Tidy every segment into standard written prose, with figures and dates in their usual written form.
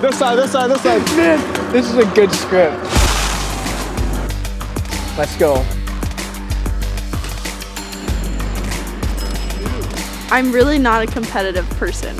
This side, this side, this side. Man, this is a good script. Let's go. I'm really not a competitive person.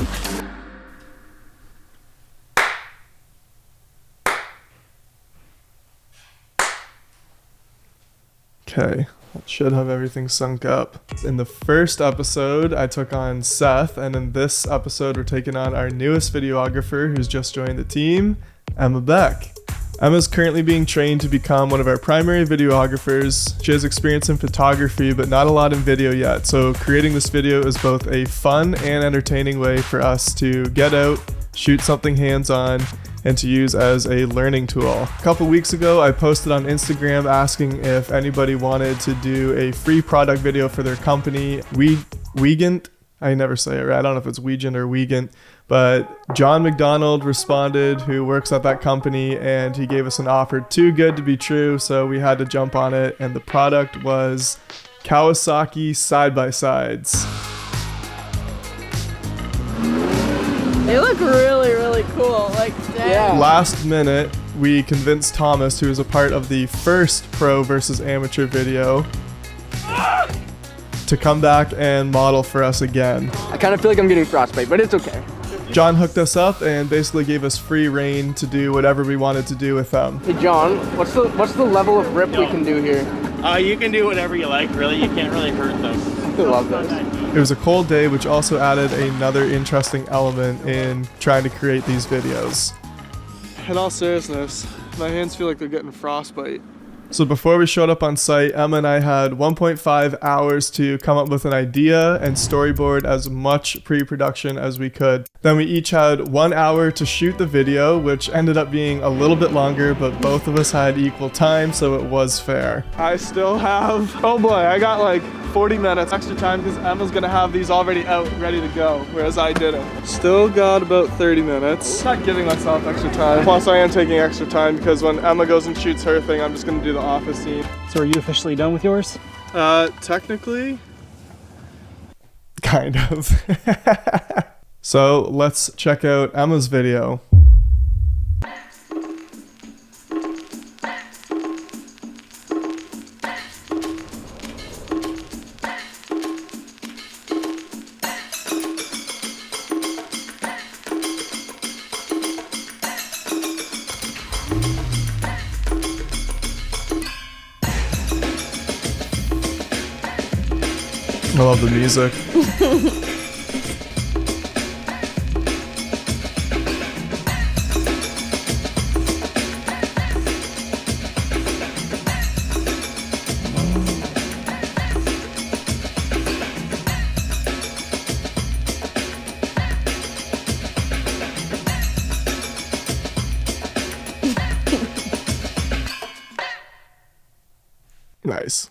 Okay, that should have everything sunk up. In the first episode, I took on Seth, and in this episode, we're taking on our newest videographer who's just joined the team, Emma Beck. Emma's currently being trained to become one of our primary videographers. She has experience in photography, but not a lot in video yet, so creating this video is both a fun and entertaining way for us to get out, shoot something hands-on, and to use as a learning tool. A couple weeks ago, I posted on Instagram asking if anybody wanted to do a free product video for their company. Weegant, I never say it right. I don't know if it's Weegant or Weegant, but John McDonald responded, who works at that company, and he gave us an offer too good to be true, so we had to jump on it, and the product was Kawasaki side-by-sides. They look really, really cool. Like, dang. Yeah. Last minute, we convinced Thomas, who was a part of the first pro versus amateur video, to come back and model for us again. I kind of feel like I'm getting frostbite, but it's okay. John hooked us up and basically gave us free reign to do whatever we wanted to do with them. Hey John, what's the level of rip we can do here? You can do whatever you like, really. You can't really hurt them. I love this. It was a cold day, which also added another interesting element in trying to create these videos. In all seriousness, my hands feel like they're getting frostbite. So before we showed up on site, Emma and I had 1.5 hours to come up with an idea and storyboard as much pre-production as we could. Then we each had 1 hour to shoot the video, which ended up being a little bit longer, but both of us had equal time, so it was fair. I still have, oh boy, I got like 40 minutes extra time because Emma's gonna have these already out ready to go, whereas I didn't. Still got about 30 minutes. Not giving myself extra time. Plus I am taking extra time because when Emma goes and shoots her thing, I'm just gonna do the office scene. So are you officially done with yours? Technically. Kind of. So let's check out Emma's video. I love the music. Nice.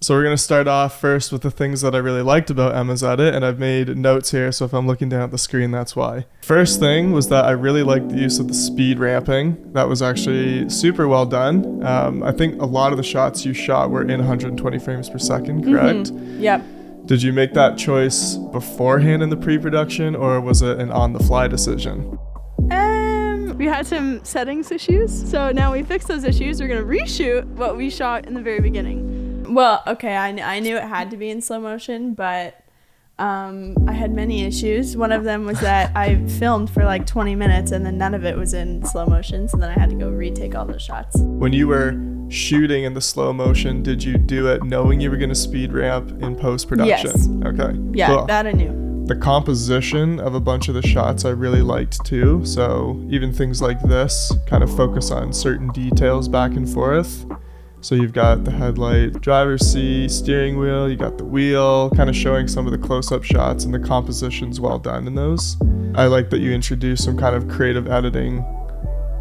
So we're going to start off first with the things that I really liked about Emma's edit, and I've made notes here, so if I'm looking down at the screen, that's why. First thing was that I really liked the use of the speed ramping. That was actually super well done. I think a lot of the shots you shot were in 120 frames per second, correct? Mm-hmm. Yep. Did you make that choice beforehand in the pre-production, or was it an on-the-fly decision? We had some settings issues, so now we fixed those issues. We're gonna reshoot what we shot in the very beginning. Well, okay, I knew it had to be in slow motion, but I had many issues. One of them was that I filmed for like 20 minutes and then none of it was in slow motion, so then I had to go retake all those shots. When you were shooting in the slow motion, did you do it knowing you were going to speed ramp in post-production? Yes. Okay. Yeah, cool. that I knew. The composition of a bunch of the shots I really liked too, so even things like this kind of focus on certain details back and forth. So you've got the headlight, driver's seat, steering wheel, you got the wheel, kind of showing some of the close-up shots, and the composition's well done in those. I like that you introduced some kind of creative editing,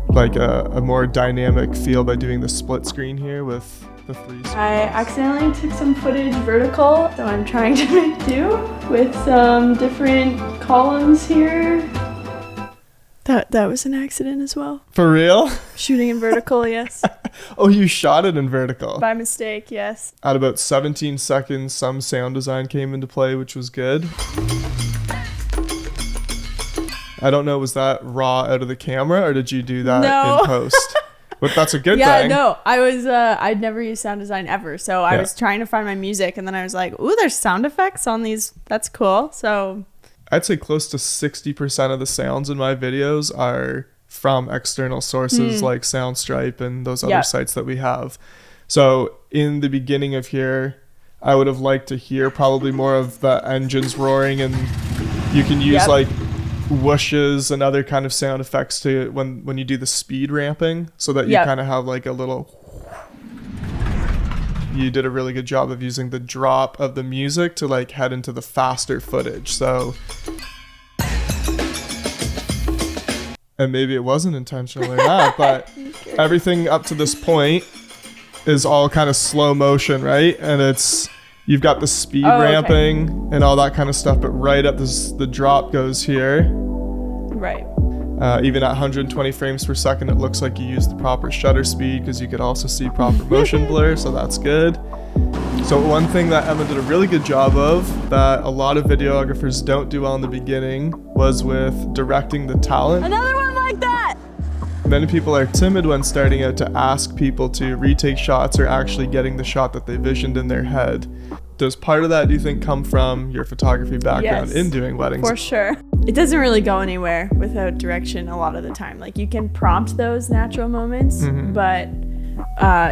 like a more dynamic feel by doing the split screen here with the 3 screens. I accidentally took some footage vertical, so I'm trying to make do with some different columns here. That was an accident as well. For real? Shooting in vertical, yes. Oh, you shot it in vertical. By mistake, yes. At about 17 seconds, some sound design came into play, which was good. I don't know, was that raw out of the camera or did you do that No. in post? But that's a good Yeah, thing. no, I'd never used sound design ever. So I was trying to find my music and then I was like, ooh, there's sound effects on these. That's cool. So I'd say close to 60% of the sounds in my videos are from external sources like Soundstripe and those other sites that we have. So in the beginning of here, I would have liked to hear probably more of the engines roaring, and you can use like whooshes and other kind of sound effects to when you do the speed ramping, so that you kind of have like a little. You did a really good job of using the drop of the music to like head into the faster footage. So, and maybe it wasn't intentional or not, but everything up to this point is all kind of slow motion, right? And you've got the speed ramping and all that kind of stuff, but right up the drop goes here. right. Even at 120 frames per second, it looks like you used the proper shutter speed because you could also see proper motion blur, so that's good. So one thing that Emma did a really good job of that a lot of videographers don't do well in the beginning was with directing the talent. Another one like that. Many people are timid when starting out to ask people to retake shots or actually getting the shot that they visioned in their head. Does part of that, do you think, come from your photography background in doing weddings? For sure. It doesn't really go anywhere without direction a lot of the time. Like you can prompt those natural moments, but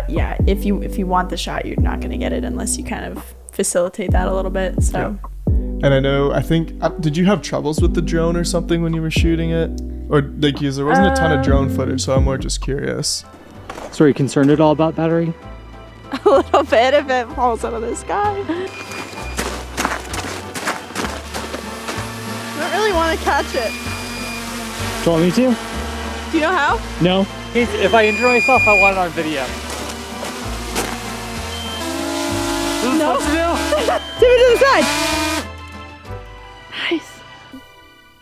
yeah, if you want the shot, you're not going to get it unless you kind of facilitate that a little bit. So. And I think, did you have troubles with the drone or something when you were shooting it? Or like, there wasn't a ton of drone footage, so I'm more just curious. So are you concerned at all about battery? A little bit if it falls out of the sky. I don't really want to catch it. Do you want me to? Do you know how? No. If I injure myself, I want it on video. No. Tip it to the side. Nice.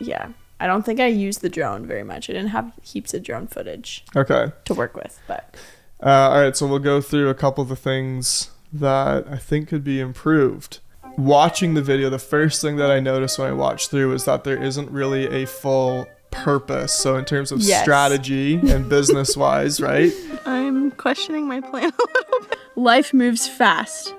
Yeah. I don't think I used the drone very much. I didn't have heaps of drone footage Okay. to work with, but. All right, so we'll go through a couple of the things that I think could be improved. Watching the video, the first thing that I noticed when I watched through is that there isn't really a full purpose. So in terms of strategy and business-wise, right? I'm questioning my plan a little bit. Life moves fast.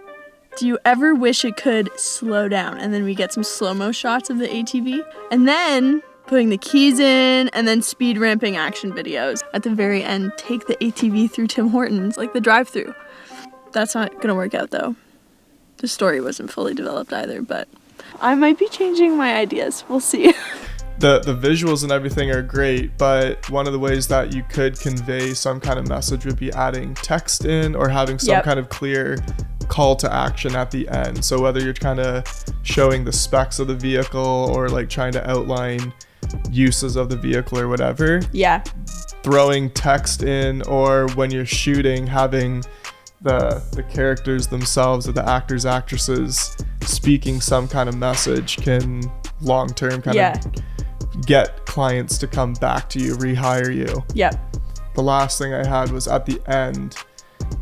Do you ever wish it could slow down? And then we get some slow-mo shots of the ATV. And then putting the keys in and then speed ramping action videos. At the very end, take the ATV through Tim Hortons, like the drive-through. That's not gonna work out though. The story wasn't fully developed either, but I might be changing my ideas. We'll see. The visuals and everything are great, but one of the ways that you could convey some kind of message would be adding text in or having some kind of clear call to action at the end. So whether you're kind of showing the specs of the vehicle or like trying to outline uses of the vehicle or whatever, throwing text in, or when you're shooting, having the characters themselves or the actors, actresses speaking some kind of message can long term kind of get clients to come back to you, rehire you. The last thing I had was at the end,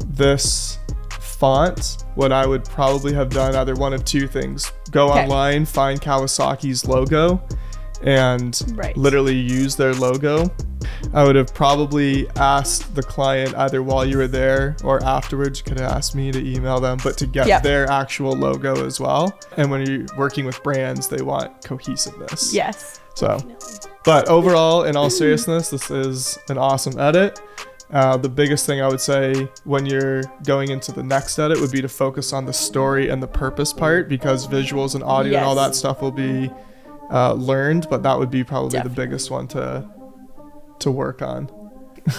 this font, what I would probably have done, either one of two things: go online, find Kawasaki's logo and literally use their logo. I would have probably asked the client either while you were there or afterwards. You could have asked me to email them, but to get their actual logo as well. And when you're working with brands, they want cohesiveness. So, but overall, in all seriousness, this is an awesome edit. The biggest thing I would say when you're going into the next edit would be to focus on the story and the purpose part, because visuals and audio and all that stuff will be learned, but that would be probably the biggest one to work on.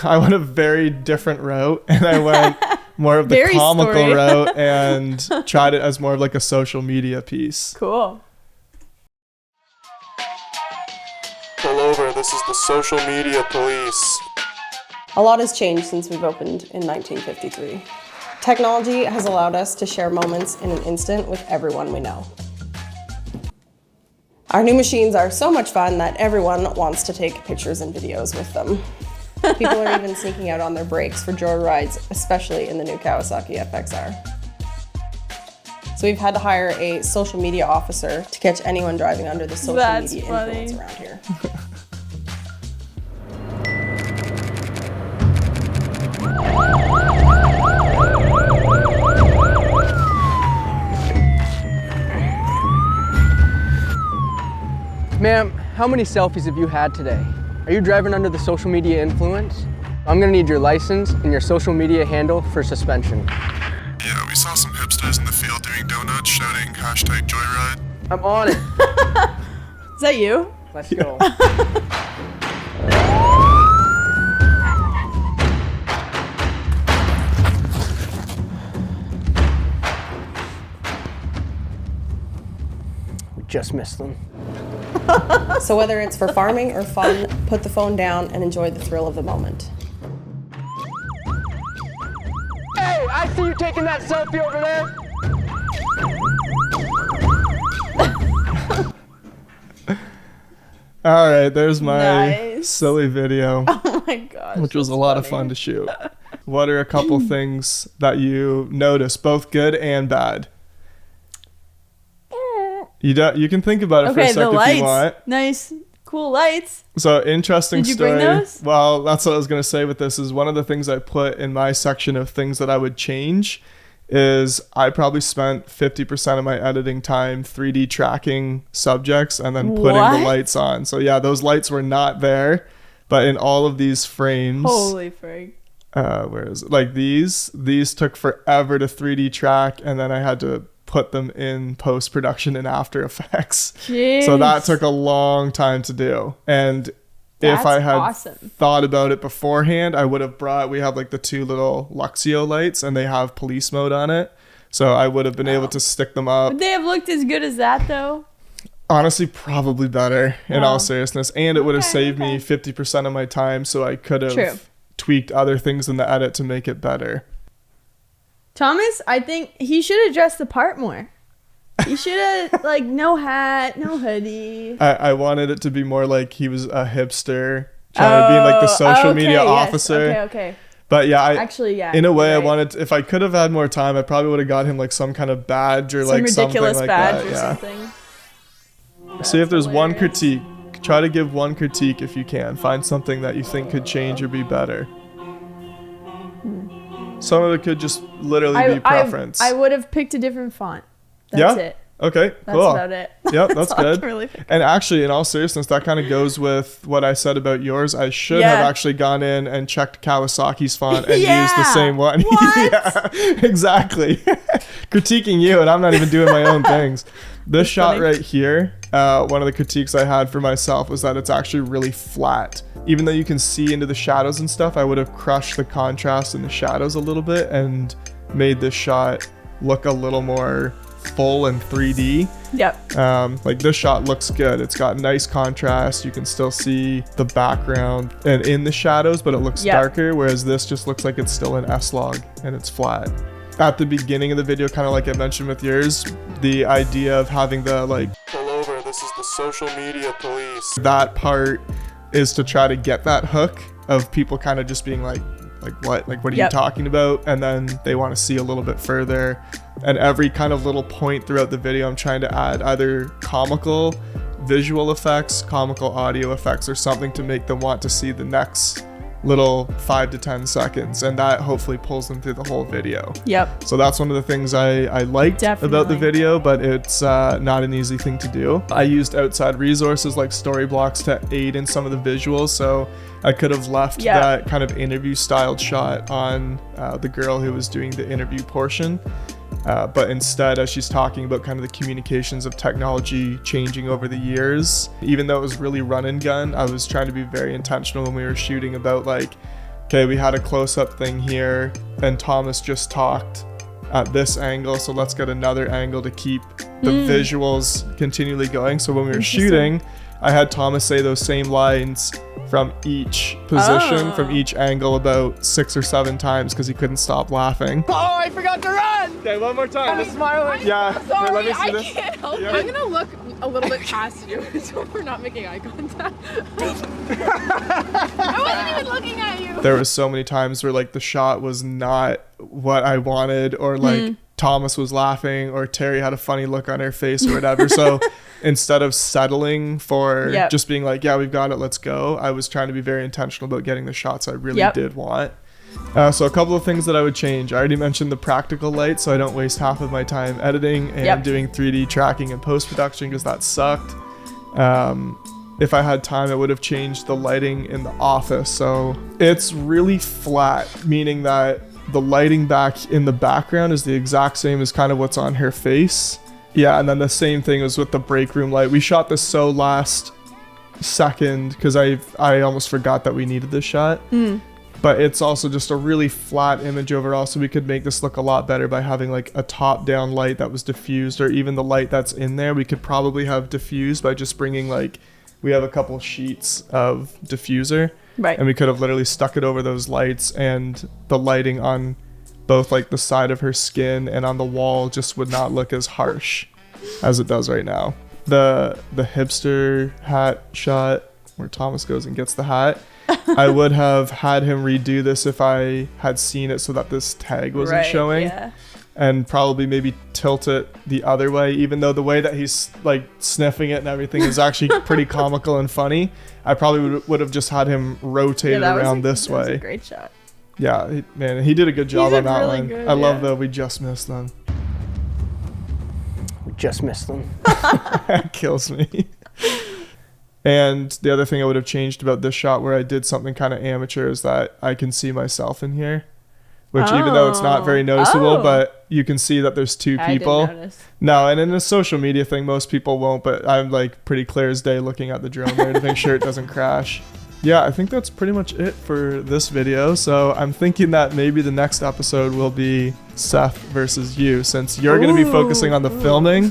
I went a very different route, and I went more of the comical route and tried it as more of like a social media piece. Cool. Pull over, this is the social media police. A lot has changed since we've opened in 1953. Technology has allowed us to share moments in an instant with everyone we know. Our new machines are so much fun that everyone wants to take pictures and videos with them. People are even sneaking out on their breaks for joy rides, especially in the new Kawasaki FXR. So we've had to hire a social media officer to catch anyone driving under the social media influence around here. how many selfies have you had today? Are you driving under the social media influence? I'm gonna need your license and your social media handle for suspension. Yeah, we saw some hipsters in the field doing donuts, shouting #joyride. I'm on it. Is that you? Let's go. We just missed them. So whether it's for farming or fun, put the phone down and enjoy the thrill of the moment. Hey, I see you taking that selfie over there. All right, there's my Nice. silly video, Oh my gosh. which was a lot of fun to shoot. What are a couple things that you noticed, both good and bad? You can think about it for a Okay, the second if you want. lights. Nice, cool lights. So interesting Did you story. bring those? Well, that's what I was gonna say with this. Is one of the things I put in my section of things that I would change is I probably spent 50% of my editing time 3D tracking subjects and then putting What? the lights on. So yeah, those lights were not there, but in all of these frames, Holy frig. where is it? Like these took forever to 3D track, and then I had to put them in post-production in After Effects. Jeez. So that took a long time to do. And if I That's had awesome. thought about it beforehand, I would have we have like the two little Luxio lights and they have police mode on it. So I would have been able to stick them up. Would they have looked as good as that though? Honestly, probably better in all Wow. seriousness. And it would have Okay, saved me okay. 50% of my time, so I could True. have tweaked other things in the edit to make it better. Thomas, I think he should have dressed the part more. He should have, like, no hat, no hoodie. I wanted it to be more like he was a hipster trying to be like the social okay, media yes. officer. Okay. But yeah, Actually, yeah. in a way, you're I right. wanted. If I could have had more time, I probably would have got him like some kind of badge or some like ridiculous something like badge that. or Yeah. something. See if there's one hilarious. critique. Try to give one critique if you can. Find something that you think could change or be better. Some of it could just literally be preference. I would have picked a different font. That's Yeah? it. Okay, That's cool. about it. Yep, that's all I good. can really pick. And actually, in all seriousness, that kind of goes with what I said about yours. I should Yeah. have actually gone in and checked Kawasaki's font and Yeah. used the same one. What? Yeah, exactly. Critiquing you, and I'm not even doing my own things. This shot funny. right here, one of the critiques I had for myself was that it's actually really flat. Even though you can see into the shadows and stuff, I would have crushed the contrast in the shadows a little bit and made this shot look a little more full and 3D. Yep. Like this shot looks good. It's got nice contrast. You can still see the background and in the shadows, but it looks Yep. darker, whereas this just looks like it's still an S-Log and it's flat. At the beginning of the video, kind of like I mentioned with yours, the idea of having the like, pull over, this is the social media police. That part is to try to get that hook of people kind of just being like what? Like, what are you Yep. talking about? And then they want to see a little bit further. And every kind of little point throughout the video, I'm trying to add either comical visual effects, comical audio effects, or something to make them want to see the next little 5 to 10 seconds. And that hopefully pulls them through the whole video. Yep. So that's one of the things I liked about the Definitely. video, but it's not an easy thing to do. I used outside resources like story blocks to aid in some of the visuals, so I could have left Yeah. that kind of interview styled shot on the girl who was doing the interview portion. But instead, as she's talking about kind of the communications of technology changing over the years, even though it was really run and gun, I was trying to be very intentional when we were shooting about like, okay, we had a close-up thing here, and Thomas just talked at this angle, so let's get another angle to keep the visuals continually going. So when we were shooting, I had Thomas say those same lines from each position, from each angle about 6 or 7 times because he couldn't stop laughing. Oh, I forgot to run! Okay, one more time. I'm smiling. Yeah, here, let me see I this. can't help Yeah. it. I'm gonna look a little bit past you so we're not making eye contact. I wasn't even looking at you. There was so many times where like the shot was not what I wanted, or like Thomas was laughing, or Terry had a funny look on her face or whatever. So instead of settling for Yep. just being like, yeah, we've got it, let's go, I was trying to be very intentional about getting the shots I really Yep. did want. So a couple of things that I would change. I already mentioned the practical light, so I don't waste half of my time editing and Yep. doing 3D tracking and post-production because that sucked. if I had time, I would have changed the lighting in the office. So it's really flat, meaning that the lighting back in the background is the exact same as kind of what's on her face. Yeah, and then the same thing was with the break room light. We shot this so last second because I almost forgot that we needed this shot. But it's also just a really flat image overall, so we could make this look a lot better by having like a top-down light that was diffused, or even the light that's in there we could probably have diffused by just bringing like, we have a couple sheets of diffuser, Right. and we could have literally stuck it over those lights, and the lighting on both like the side of her skin and on the wall just would not look as harsh as it does right now. The hipster hat shot where Thomas goes and gets the hat, I would have had him redo this if I had seen it so that this tag wasn't showing. Yeah. And probably maybe tilt it the other way, even though the way that he's like sniffing it and everything is actually pretty comical and funny. I probably would have just had him rotate it around this way. That was a great shot. Yeah, man, he did a good job on that really one. good, I love yeah. that we just missed them. We just missed them. That kills me. And the other thing I would have changed about this shot where I did something kind of amateur is that I can see myself in here. Which even though it's not very noticeable, but you can see that there's two people. I didn't notice. No, and in a social media thing, most people won't, but I'm like pretty clear as day looking at the drone there to make sure it doesn't crash. Yeah, I think that's pretty much it for this video. So I'm thinking that maybe the next episode will be Seth versus you, since you're going to be focusing on the filming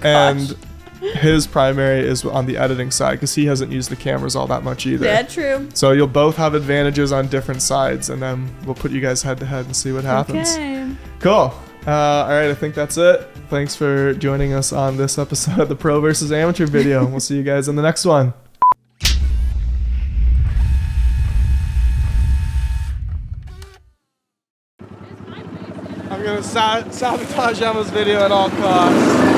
and his primary is on the editing side because he hasn't used the cameras all that much either. Yeah, true. So you'll both have advantages on different sides, and then we'll put you guys head to head and see what happens. Okay. Cool. All right, I think that's it. Thanks for joining us on this episode of the Pro versus Amateur video. We'll see you guys in the next one. I'm gonna sabotage Emma's video at all costs.